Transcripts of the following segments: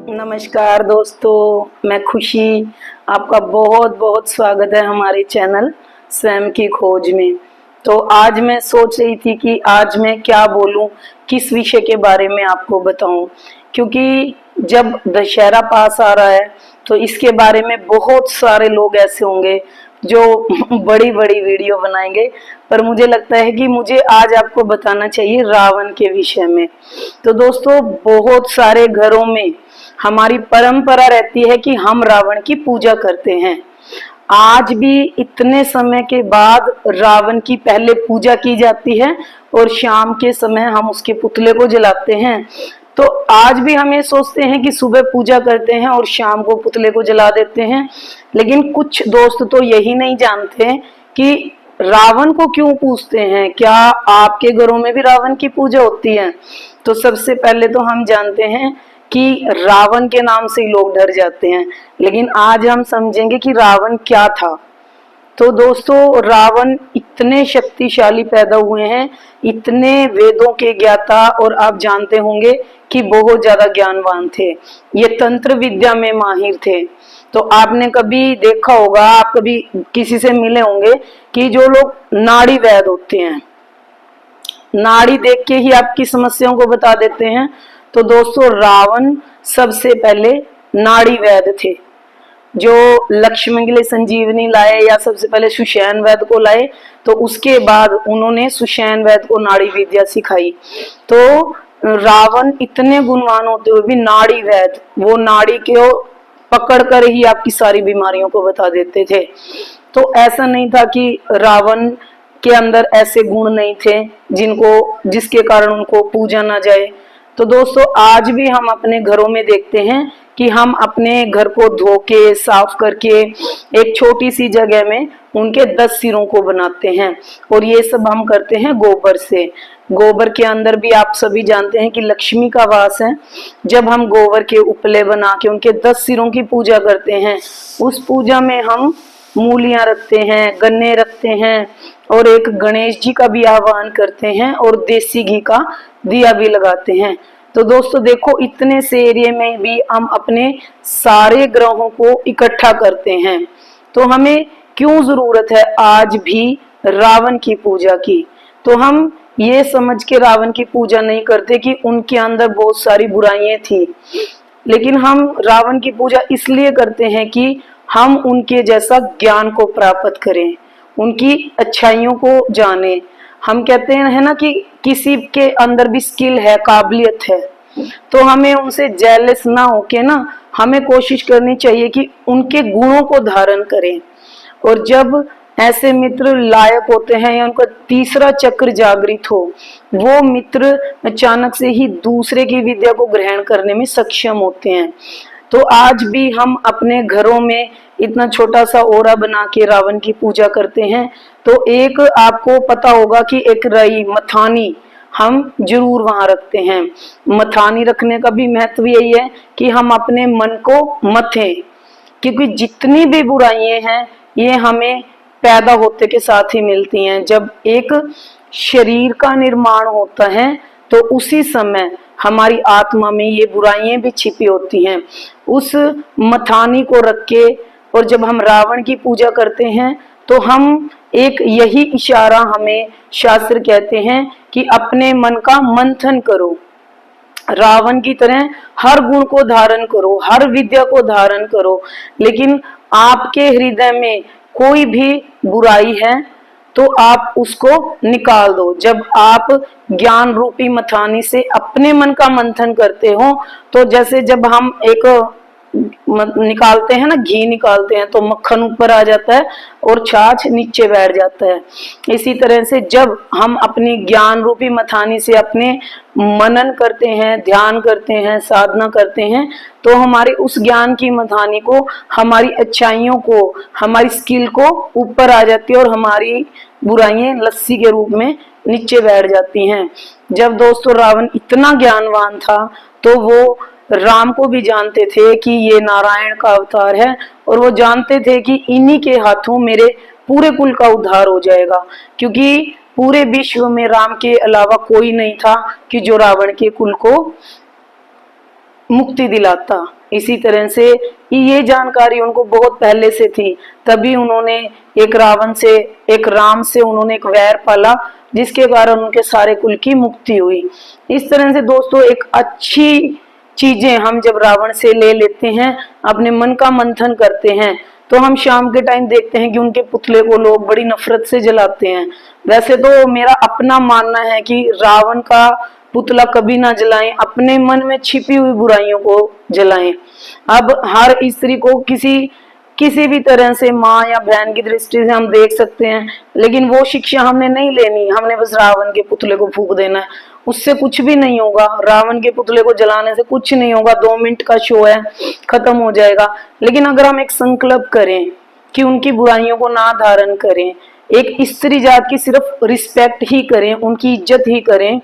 नमस्कार दोस्तों, मैं खुशी आपका बहुत बहुत स्वागत है हमारे चैनल स्वयं की खोज में। तो आज मैं सोच रही थी कि आज मैं क्या बोलूं, किस विषय के बारे में आपको बताऊं, क्योंकि जब दशहरा पास आ रहा है तो इसके बारे में बहुत सारे लोग ऐसे होंगे जो बड़ी बड़ी वीडियो बनाएंगे, पर मुझे लगता है कि मुझे आज आपको बताना चाहिए रावण के विषय में। तो दोस्तों, बहुत सारे घरों में हमारी परंपरा रहती है कि हम रावण की पूजा करते हैं। आज भी इतने समय के बाद रावण की पहले पूजा की जाती है और शाम के समय हम उसके पुतले को जलाते हैं। तो आज भी हम ये सोचते हैं कि सुबह पूजा करते हैं और शाम को पुतले को जला देते हैं, लेकिन कुछ दोस्त तो यही नहीं जानते कि रावण को क्यों पूजते हैं। क्या आपके घरों में भी रावण की पूजा होती है? तो सबसे पहले तो हम जानते हैं कि रावण के नाम से ही लोग डर जाते हैं, लेकिन आज हम समझेंगे कि रावण क्या था। तो दोस्तों, रावण इतने शक्तिशाली पैदा हुए हैं, इतने वेदों के ज्ञाता, और आप जानते होंगे कि बहुत ज्यादा ज्ञानवान थे। ये तंत्र विद्या में माहिर थे। तो आपने कभी देखा होगा, आप कभी किसी से मिले होंगे कि जो लोग नाड़ी वैद होते हैं, नाड़ी देख के ही आपकी समस्याओं को बता देते हैं। तो दोस्तों, रावण सबसे पहले नाड़ी वैद थे, जो लक्ष्मण के लिए संजीवनी लाए, या सबसे पहले सुषैण वैद को लाए। तो उसके बाद उन्होंने सुषैण वैद को नाड़ी विद्या सिखाई। तो रावण इतने गुणवान होते हुए भी नाड़ी वैद, वो नाड़ी को पकड़ कर ही आपकी सारी बीमारियों को बता देते थे। तो ऐसा नहीं था कि रावण के अंदर ऐसे गुण नहीं थे जिसके कारण उनको पूजा ना जाए। तो दोस्तों, आज भी हम अपने घरों में देखते हैं कि हम अपने घर को धो के साफ करके एक छोटी सी जगह में उनके 10 सिरों को बनाते हैं, और ये सब हम करते हैं गोबर से। गोबर के अंदर भी आप सभी जानते हैं कि लक्ष्मी का वास है। जब हम गोबर के उपले बना के उनके 10 सिरों की पूजा करते हैं, उस पूजा में हम मूलियां रखते हैं, गन्ने रखते हैं, और एक गणेश जी का भी आह्वान करते हैं, और देसी घी का दिया भी लगाते हैं। तो दोस्तों देखो, इतने से एरिया में भी हम अपने सारे ग्रहों को इकट्ठा करते हैं। तो हमें क्यों जरूरत है आज भी रावण की पूजा की? तो हम ये समझ के रावण की पूजा नहीं करते कि उनके अंदर बहुत सारी बुराइयां थी, लेकिन हम रावण की पूजा इसलिए करते हैं कि हम उनके जैसा ज्ञान को प्राप्त करें, उनकी अच्छाइयों को जाने। हम कहते हैं है ना कि किसी के अंदर भी स्किल है, काबिलियत है, तो हमें उनसे जेलस ना होके ना, हमें कोशिश करनी चाहिए कि उनके गुणों को धारण करें। और जब ऐसे मित्र लायक होते हैं या उनका तीसरा चक्र जागृत हो, वो मित्र अचानक से ही दूसरे की विद्या को ग्रहण करने में सक्षम होते हैं। तो आज भी हम अपने घरों में इतना छोटा सा ओरा बना के रावण की पूजा करते हैं। तो एक आपको पता होगा कि एक रई मथानी हम जरूर वहां रखते हैं। मथानी रखने का भी महत्व यही है कि हम अपने मन को मथें, क्योंकि जितनी भी बुराइयां हैं ये हमें पैदा होते के साथ ही मिलती हैं। जब एक शरीर का निर्माण होता है तो उसी समय हमारी आत्मा में ये बुराइयां भी छिपी होती हैं। उस मथानी को रख के, और जब हम रावण की पूजा करते हैं तो हम एक यही इशारा हमें शास्त्र कहते हैं कि अपने मन का मंथन करो, रावण की तरह हर गुण को धारण करो, हर विद्या को धारण करो, लेकिन आपके हृदय में कोई भी बुराई है तो आप उसको निकाल दो। जब आप ज्ञान रूपी मथानी से अपने मन का मंथन करते हो, तो जैसे जब हम एक निकालते हैं ना, घी निकालते हैं, तो मक्खन ऊपर आ जाता है और छाछ नीचे बैठ जाता है। इसी तरह से जब हम अपनी ज्ञान रूपी मथानी से अपने मनन करते हैं, ध्यान करते हैं, साधना करते हैं, तो हमारी उस ज्ञान की मथानी को, हमारी अच्छाइयों को, हमारी स्किल को ऊपर आ जाती है, और हमारी बुराइयां लस्सी के रूप में नीचे बैठ जाती हैं। जब दोस्तों रावण इतना ज्ञानवान था, तो वो राम को भी जानते थे कि ये नारायण का अवतार है, और वो जानते थे कि इन्हीं के हाथों मेरे पूरे कुल का उद्धार हो जाएगा, क्योंकि पूरे विश्व में राम के अलावा कोई नहीं था कि जो रावण के कुल को मुक्ति दिलाता। इसी तरह से ये जानकारी उनको बहुत पहले से थी, तभी उन्होंने एक रावण से, एक राम से उन्होंने एक वैर पाला, जिसके कारण उनके सारे कुल की मुक्ति हुई। इस तरह से दोस्तों एक अच्छी चीजें हम जब रावण से ले लेते हैं, अपने मन का मंथन करते हैं, तो हम शाम के टाइम देखते हैं कि उनके पुतले को लोग बड़ी नफरत से जलाते हैं। वैसे तो मेरा अपना मानना है कि रावण का पुतला कभी ना जलाएं, अपने मन में छिपी हुई बुराइयों को जलाएं। अब हर स्त्री को किसी भी तरह से माँ या बहन की दृष्टि से हम देख सकते हैं, लेकिन वो शिक्षा हमने नहीं लेनी, हमने बस रावण के पुतले को फूंक देना है, उससे कुछ भी नहीं होगा। रावण के पुतले को जलाने से कुछ नहीं होगा, 2 मिनट का शो है, खत्म हो जाएगा। लेकिन अगर हम एक संकल्प करें कि उनकी बुराइयों को ना धारण करें, एक स्त्री जात की सिर्फ रिस्पेक्ट ही करें, उनकी इज्जत ही करें,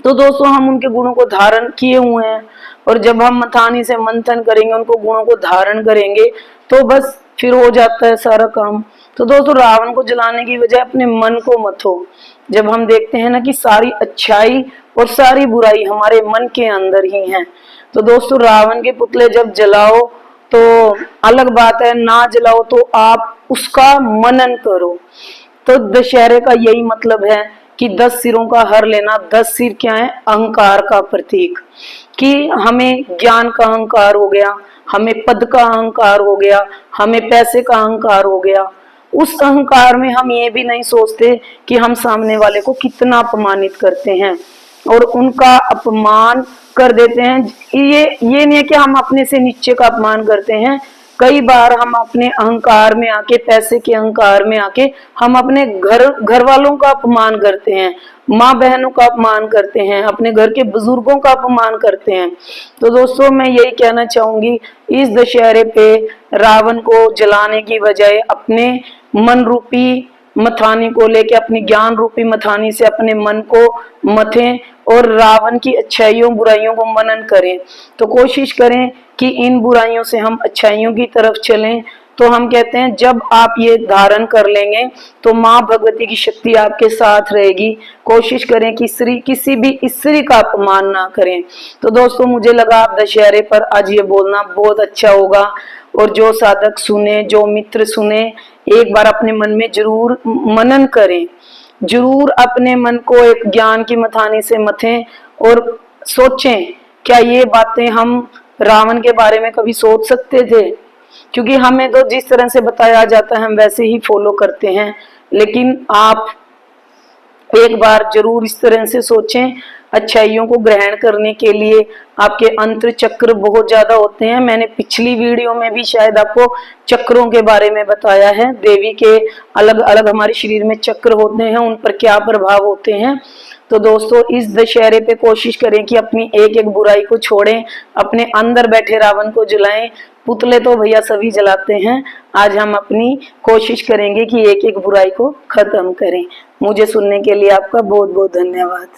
तो दोस्तों हम उनके गुणों को धारण किए हुए हैं। और जब हम मथानी से मंथन करेंगे, उनको गुणों को धारण करेंगे, तो बस फिर हो जाता है सारा काम। तो दोस्तों रावण को जलाने की बजाय अपने मन को मथो। जब हम देखते हैं ना कि सारी अच्छाई और सारी बुराई हमारे मन के अंदर ही है, तो दोस्तों रावण के पुतले जब जलाओ तो अलग बात है, ना जलाओ तो आप उसका मनन करो। तो दशहरे का यही मतलब है कि 10 सिरों का हर लेना। 10 सिर क्या है? अहंकार का प्रतीक। कि हमें ज्ञान का अहंकार हो गया, हमें पद का अहंकार हो गया, हमें पैसे का अहंकार हो गया। उस अहंकार में हम ये भी नहीं सोचते कि हम सामने वाले को कितना अपमानित करते हैं और उनका अपमान कर देते हैं। ये नहीं है कि हम अपने से नीचे का अपमान करते हैं, कई बार हम अपने अहंकार में आके, पैसे के अहंकार में आके हम अपने घर वालों का अपमान करते हैं, माँ बहनों का अपमान करते हैं, अपने घर के बुजुर्गों का अपमान करते हैं। तो दोस्तों मैं यही कहना चाहूंगी, इस दशहरे पे रावण को जलाने की बजाय अपने मन रूपी मथानी को लेके, अपनी ज्ञान रूपी मथानी से अपने मन को मथें और रावण की अच्छाइयों बुराइयों को मनन करें। तो कोशिश करें कि इन बुराइयों से हम अच्छाइयों की तरफ चलें। तो हम कहते हैं जब आप ये धारण कर लेंगे तो माँ भगवती की शक्ति आपके साथ रहेगी। कोशिश करें कि किसी भी स्त्री का अपमान ना करें। तो दोस्तों मुझे लगा आप दशहरे पर आज ये बोलना बहुत अच्छा होगा, और जो साधक सुने, जो मित्र सुने, एक बार अपने मन में जरूर मनन करें, जरूर अपने मन को एक ज्ञान की मथानी से मथें और सोचें क्या ये बातें हम रावण के बारे में कभी सोच सकते थे। क्योंकि हमें तो जिस तरह से बताया जाता है हम वैसे ही फॉलो करते हैं, लेकिन आप एक बार जरूर इस तरह से सोचें। अच्छाइयों को ग्रहण करने के लिए आपके अंतर चक्र बहुत ज्यादा होते हैं। मैंने पिछली वीडियो में भी शायद आपको चक्रों के बारे में बताया है, देवी के अलग अलग हमारे शरीर में चक्र होते हैं, उन पर क्या प्रभाव होते हैं। तो दोस्तों इस दशहरे पे कोशिश करें कि अपनी एक एक बुराई को छोड़ें, अपने अंदर बैठे रावण को जलाएं। पुतले तो भैया सभी जलाते हैं, आज हम अपनी कोशिश करेंगे कि एक एक बुराई को खत्म करें। मुझे सुनने के लिए आपका बहुत बहुत धन्यवाद।